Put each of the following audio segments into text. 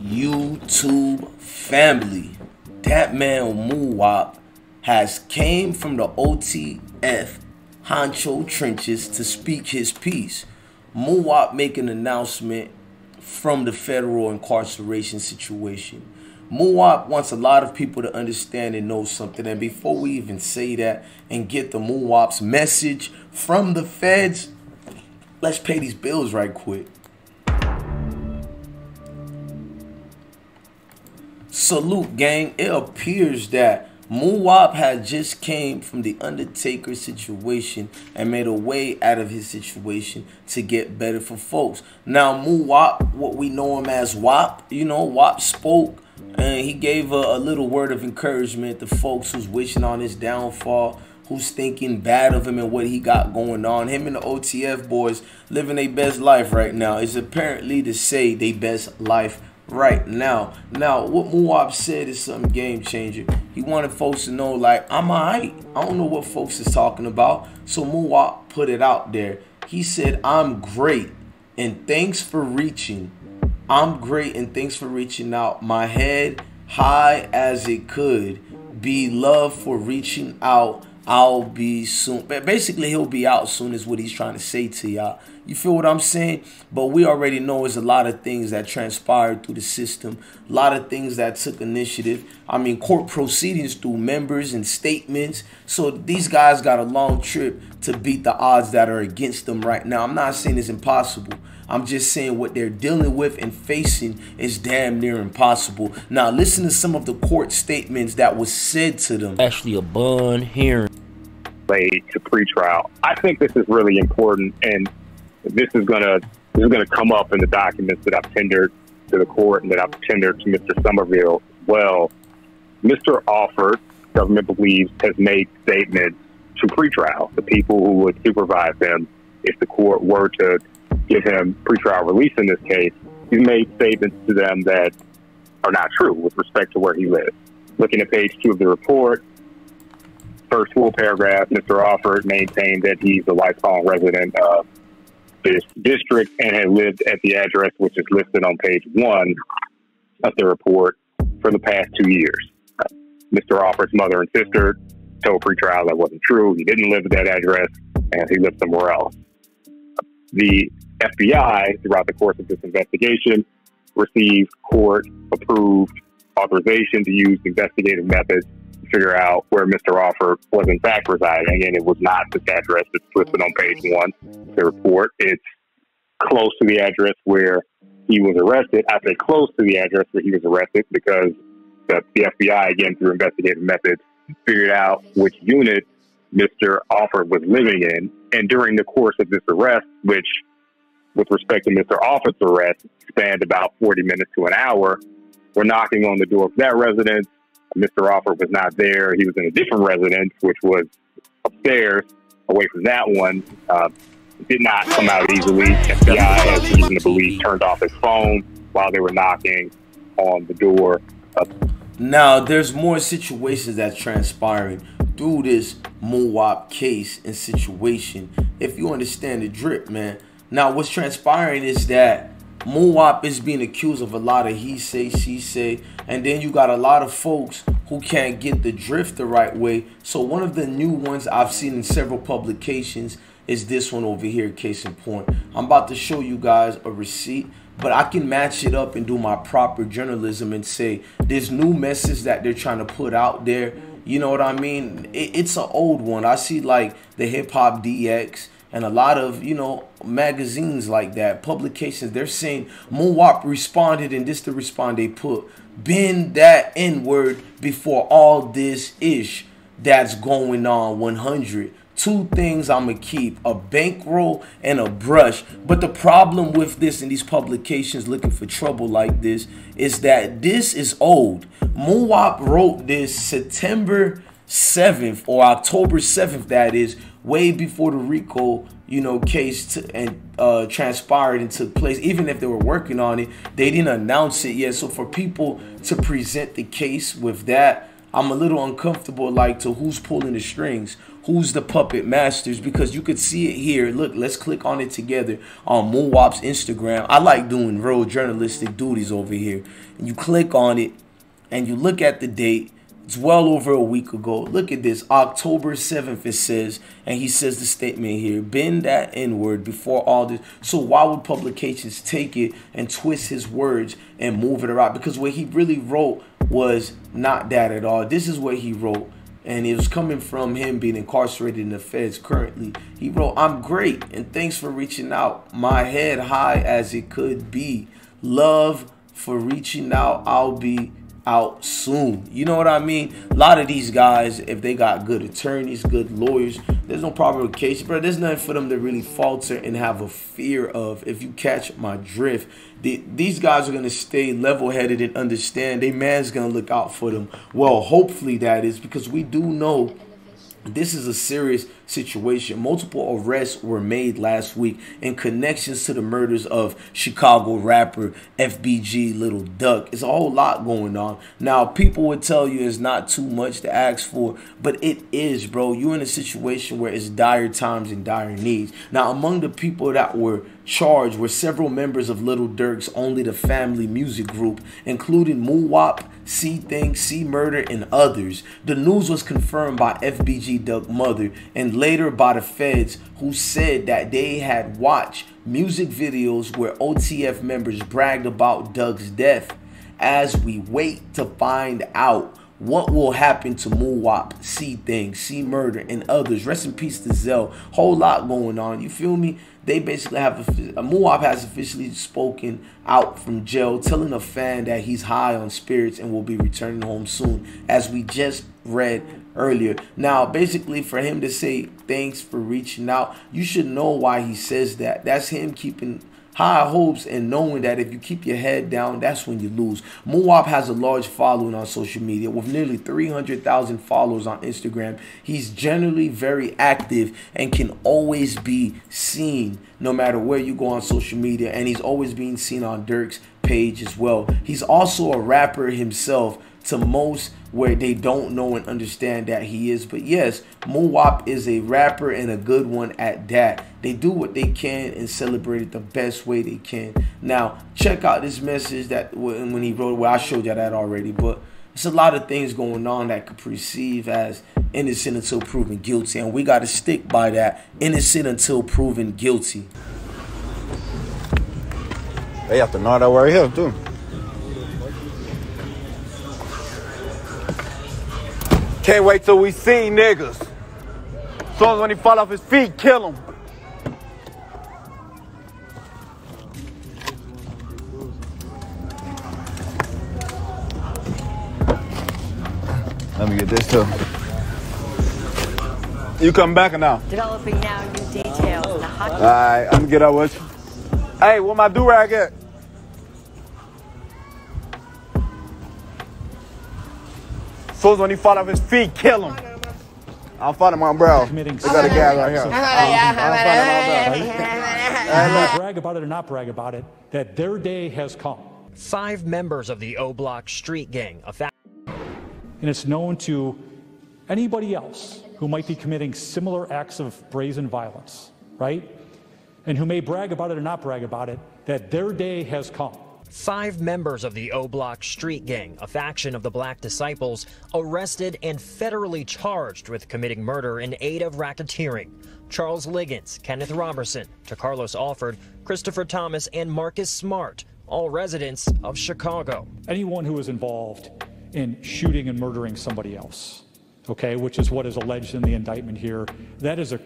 YouTube family. That man Muwop has came from the OTF Honcho trenches to speak his piece. Muwop make an announcement from the federal incarceration situation. Muwop wants a lot of people to understand and know something. And before we even say that and get the Muwop's message from the feds, let's pay these bills right quick. Salute, gang. It appears that Muwop had just came from the Undertaker situation and made a way out of his situation to get better for folks. Now, Muwop, what we know him as WOP, WOP spoke and he gave a little word of encouragement to folks who's wishing on his downfall, who's thinking bad of him and what he got going on. Him and the OTF boys living their best life right now. It's apparently to say their best life right now. Now, what Muwop said is something game changer. He wanted folks to know, like, I'm alright. I don't know what folks is talking about. So Muwop put it out there. He said, I'm great and thanks for reaching. I'm great and thanks for reaching out. My head high as it could. Be loved for reaching out. I'll be soon. But basically, he'll be out soon is what he's trying to say to y'all. You feel what I'm saying? But we already know there's a lot of things that transpired through the system. A lot of things that took initiative. I mean, court proceedings through members and statements. So these guys got a long trip to beat the odds that are against them right now. I'm not saying it's impossible. I'm just saying what they're dealing with and facing is damn near impossible. Now, listen to some of the court statements that was said to them. Actually, a bond hearing. To pretrial. I think this is really important, and this is gonna come up in the documents that I've tendered to the court and that I've tendered to Mr. Somerville as well. Mr. Alford, government believes, has made statements to pretrial, the people who would supervise him if the court were to give him pretrial release in this case. He's made statements to them that are not true with respect to where he lives. Looking at page 2 of the report, first full paragraph, Mr. Alford maintained that he's a lifelong resident of this district and had lived at the address which is listed on page 1 of the report for the past 2 years. Mr. Alford's mother and sister told pretrial that wasn't true. He didn't live at that address and he lived somewhere else. The FBI, throughout the course of this investigation, received court-approved authorization to use investigative methods to figure out where Mr. Alford was in fact residing, and it was not this address that's listed on page 1 of the report. It's close to the address where he was arrested. I say close to the address where he was arrested because the FBI, again, through investigative methods, figured out which unit Mr. Alford was living in. And during the course of this arrest, which with respect to Mr. Alford's arrest spanned about 40 minutes to an hour, we're knocking on the door of that residence. Mr. Alford was not there. He was in a different residence, which was upstairs, away from that one. Did not come out easily. FBI has reason to believe turned off his phone while they were knocking on the door. Now, there's more situations that's transpiring through this Muwop case and situation. If you understand the drip, man. Now, what's transpiring is that Muwop is being accused of a lot of he say, she say, and then you got a lot of folks who can't get the drift the right way. So one of the new ones I've seen in several publications is this one over here, case in point. I'm about to show you guys a receipt, but I can match it up and do my proper journalism and say this new message that they're trying to put out there. You know what I mean? It's an old one. I see like the Hip Hop DX and a lot of, magazines like that, publications, they're saying Muwop responded, and this the respond they put. Bend that N-word before all this ish that's going on 100. 2 things I'm going to keep, a bankroll and a brush. But the problem with this in these publications looking for trouble like this is that this is old. Muwop wrote this September 7th or October 7th, that is, way before the RICO, case transpired and took place. Even if they were working on it, they didn't announce it yet. So for people to present the case with that, I'm a little uncomfortable, like, to who's pulling the strings, who's the puppet masters, because you could see it here. Look, let's click on it together on Muwop's Instagram. I like doing real journalistic duties over here. And you click on it and you look at the date. It's well over a week ago. Look at this, October 7th it says, and he says the statement here, bend that N-word before all this. So why would publications take it and twist his words and move it around? Because what he really wrote was not that at all. This is what he wrote, and it was coming from him being incarcerated in the feds currently. He wrote, I'm great, and thanks for reaching out. My head high as it could be. Love for reaching out. I'll be out soon. You know what I mean? A lot of these guys, if they got good attorneys, good lawyers, there's no provocation, bro. There's nothing for them to really falter and have a fear of. If you catch my drift, these guys are going to stay level-headed and understand their man's going to look out for them. Well, hopefully that is, because we do know this is a serious situation. Multiple arrests were made last week in connections to the murders of Chicago rapper FBG Little Duck. It's a whole lot going on. Now, people would tell you it's not too much to ask for, but it is, bro. You're in a situation where it's dire times and dire needs. Now, among the people that were charged were several members of Lil Durk's Only the Family music group, including Muwop, C-Thing, C-Murder, and others. The news was confirmed by FBG Duck's mother and later by the feds, who said that they had watched music videos where OTF members bragged about Duck's death. As we wait to find out what will happen to Muwop, C-Thing, C-Murder, and others. Rest in peace to Zell. Whole lot going on. You feel me? They basically have Muwop has officially spoken out from jail, telling a fan that he's high on spirits and will be returning home soon, as we just read earlier. Now, basically, for him to say thanks for reaching out, you should know why he says that. That's him keeping high hopes and knowing that if you keep your head down, that's when you lose. Muwop has a large following on social media with nearly 300,000 followers on Instagram. He's generally very active and can always be seen no matter where you go on social media, and he's always being seen on Durk's page as well. He's also a rapper himself, to most where they don't know and understand that he is. But yes, Muwop is a rapper and a good one at that. They do what they can and celebrate it the best way they can. Now, check out this message that when he wrote, well, I showed you that already, but it's a lot of things going on that could perceive as innocent until proven guilty, and we got to stick by that. Innocent until proven guilty. They have to know that right here, too. Can't wait till we see niggas. As soon as when he fall off his feet, kill him. Let me get this too. You coming back or now? Developing now new details. The hockey. All right, I'm gonna get up with you. Hey, where my do-rag at? So when he fall off his feet, kill him. I'm fighting my bro. They got a guy right here. Brag about it or not brag about it, that their day has come. 5 members of the Oblock street gang. And it's known to anybody else who might be committing similar acts of brazen violence, right? And who may brag about it or not brag about it, that their day has come. 5 members of the Oblock street gang, a faction of the Black Disciples, arrested and federally charged with committing murder in aid of racketeering. Charles Liggins, Kenneth Robertson, Carlos Alford, Christopher Thomas, and Marcus Smart, all residents of Chicago. Anyone who is involved in shooting and murdering somebody else, okay, which is what is alleged in the indictment here, that is a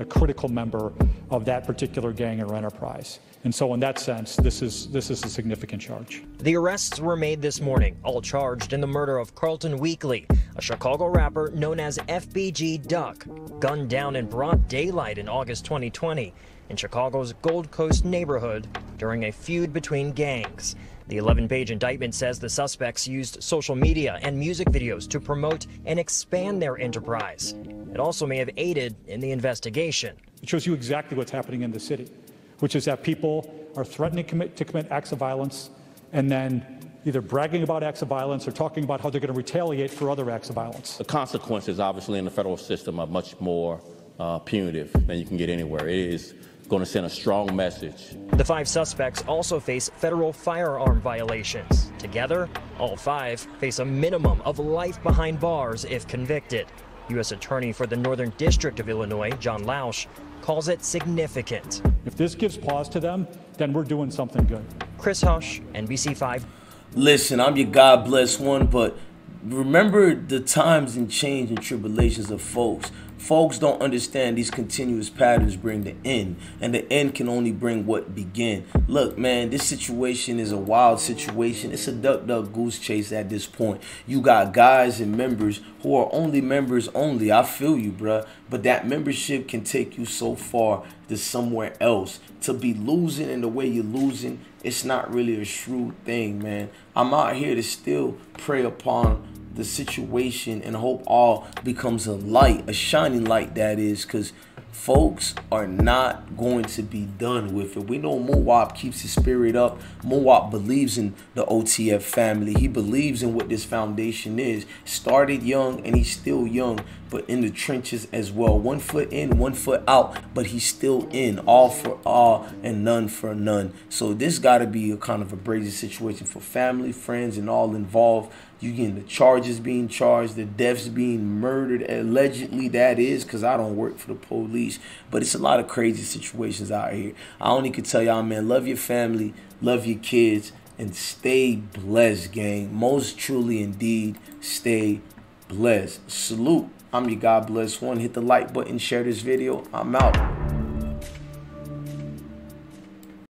critical member of that particular gang or enterprise. And so in that sense, this is a significant charge. The arrests were made this morning, all charged in the murder of Carlton Weekly, a Chicago rapper known as FBG Duck, gunned down in broad daylight in August 2020 in Chicago's Gold Coast neighborhood during a feud between gangs. The 11-page indictment says the suspects used social media and music videos to promote and expand their enterprise. It also may have aided in the investigation. It shows you exactly what's happening in the city, which is that people are threatening to commit acts of violence and then either bragging about acts of violence or talking about how they're going to retaliate for other acts of violence. The consequences, obviously, in the federal system are much more punitive than you can get anywhere. It is going to send a strong message. The 5 suspects also face federal firearm violations. Together, all 5 face a minimum of life behind bars if convicted. U.S. Attorney for the Northern District of Illinois, John Lausch, calls it significant. If this gives pause to them, then we're doing something good. Chris Hush, NBC5. Listen, I'm your God bless one, but remember the times and change and tribulations of folks. Folks don't understand these continuous patterns bring the end, and the end can only bring what began. Look, man, this situation is a wild situation. It's a duck, duck, goose chase at this point. You got guys and members who are only members only. I feel you, bruh. But that membership can take you so far to somewhere else. To be losing in the way you're losing, it's not really a shrewd thing, man. I'm out here to still prey upon the situation and hope all becomes a light, a shining light that is, because folks are not going to be done with it. We know Muwop keeps his spirit up. Muwop believes in the OTF family. He believes in what this foundation is. Started young and he's still young, but in the trenches as well. 1 foot in, 1 foot out, but he's still in. All for all and none for none. So this got to be a kind of a brazy situation for family, friends, and all involved. You getting the charges being charged, the deaths being murdered, allegedly that is, because I don't work for the police. But it's a lot of crazy situations out here. I only can tell y'all, man, love your family, love your kids, and stay blessed, gang. Most truly indeed, stay blessed. Salute. I'm your God bless one. Hit the like button, share this video. I'm out.